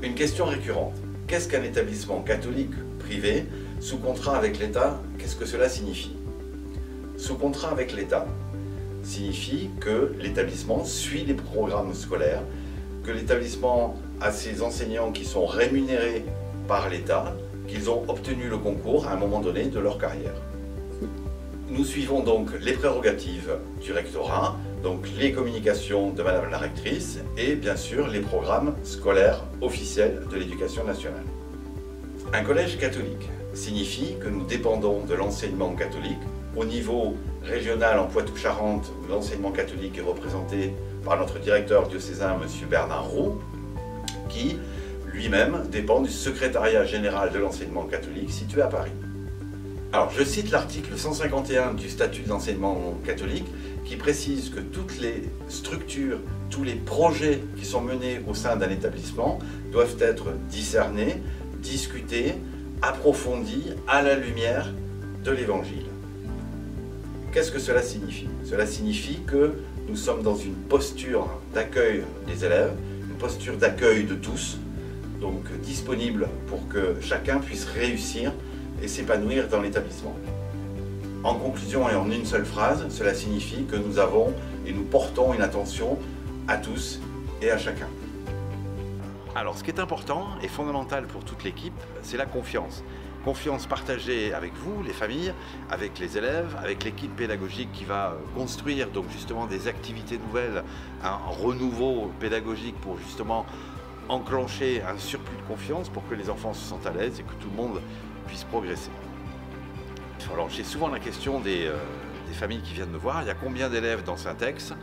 Une question récurrente. Qu'est-ce qu'un établissement catholique privé sous contrat avec l'État? Qu'est-ce que cela signifie? Sous contrat avec l'État signifie que l'établissement suit les programmes scolaires, que l'établissement a ses enseignants qui sont rémunérés par l'État, qu'ils ont obtenu le concours à un moment donné de leur carrière. Nous suivons donc les prérogatives du rectorat, donc les communications de Madame la rectrice et bien sûr les programmes scolaires officiels de l'éducation nationale. Un collège catholique signifie que nous dépendons de l'enseignement catholique. Au niveau régional en Poitou-Charentes, l'enseignement catholique est représenté par notre directeur diocésain, M. Bernard Roux, qui lui-même dépend du secrétariat général de l'enseignement catholique situé à Paris. Alors, je cite l'article 151 du statut de l'enseignement catholique qui précise que toutes les structures, tous les projets qui sont menés au sein d'un établissement doivent être discernés, discutés, approfondis à la lumière de l'Évangile. Qu'est-ce que cela signifie? Cela signifie que nous sommes dans une posture d'accueil des élèves, une posture d'accueil de tous, donc disponible pour que chacun puisse réussir et s'épanouir dans l'établissement. En conclusion et en une seule phrase, cela signifie que nous avons et nous portons une attention à tous et à chacun. Alors, ce qui est important et fondamental pour toute l'équipe, c'est la confiance. Confiance partagée avec vous, les familles, avec les élèves, avec l'équipe pédagogique qui va construire donc justement des activités nouvelles, un renouveau pédagogique pour justement enclencher un surplus de confiance pour que les enfants se sentent à l'aise et que tout le monde puisse progresser. Alors j'ai souvent la question des familles qui viennent me voir, il y a combien d'élèves dans Saint-Ex?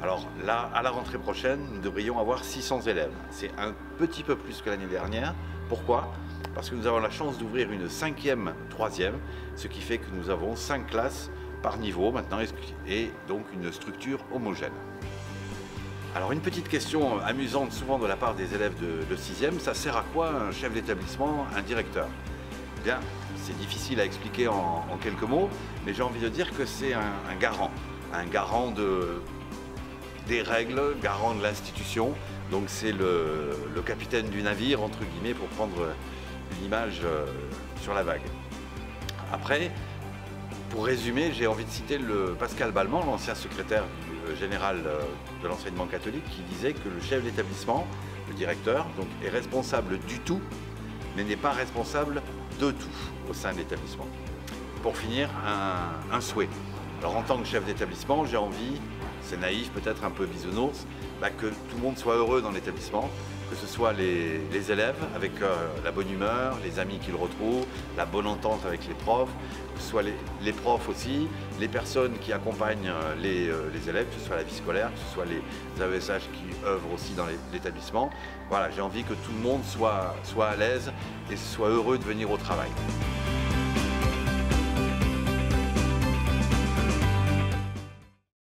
Alors là, à la rentrée prochaine, nous devrions avoir 600 élèves. C'est un petit peu plus que l'année dernière. Pourquoi? Parce que nous avons la chance d'ouvrir une 5e, 3e, ce qui fait que nous avons 5 classes par niveau maintenant et donc une structure homogène. Alors une petite question amusante souvent de la part des élèves de 6e, ça sert à quoi un chef d'établissement, un directeur? Bien, c'est difficile à expliquer en quelques mots, mais j'ai envie de dire que c'est un garant des règles, garant de l'institution. Donc c'est le capitaine du navire, entre guillemets, pour prendre une image sur la vague. Après, pour résumer, j'ai envie de citer Pascal Balmand, l'ancien secrétaire général de l'enseignement catholique, qui disait que le chef d'établissement, le directeur, donc, est responsable du tout, mais n'est pas responsable de tout au sein de l'établissement. Pour finir, un souhait. Alors en tant que chef d'établissement, j'ai envie, c'est naïf, peut-être un peu bisounours, que tout le monde soit heureux dans l'établissement, que ce soit les élèves avec la bonne humeur, les amis qu'ils retrouvent, la bonne entente avec les profs, que ce soit les profs aussi, les personnes qui accompagnent les élèves, que ce soit la vie scolaire, que ce soit les AESH qui œuvrent aussi dans l'établissement. Voilà, j'ai envie que tout le monde soit à l'aise et soit heureux de venir au travail.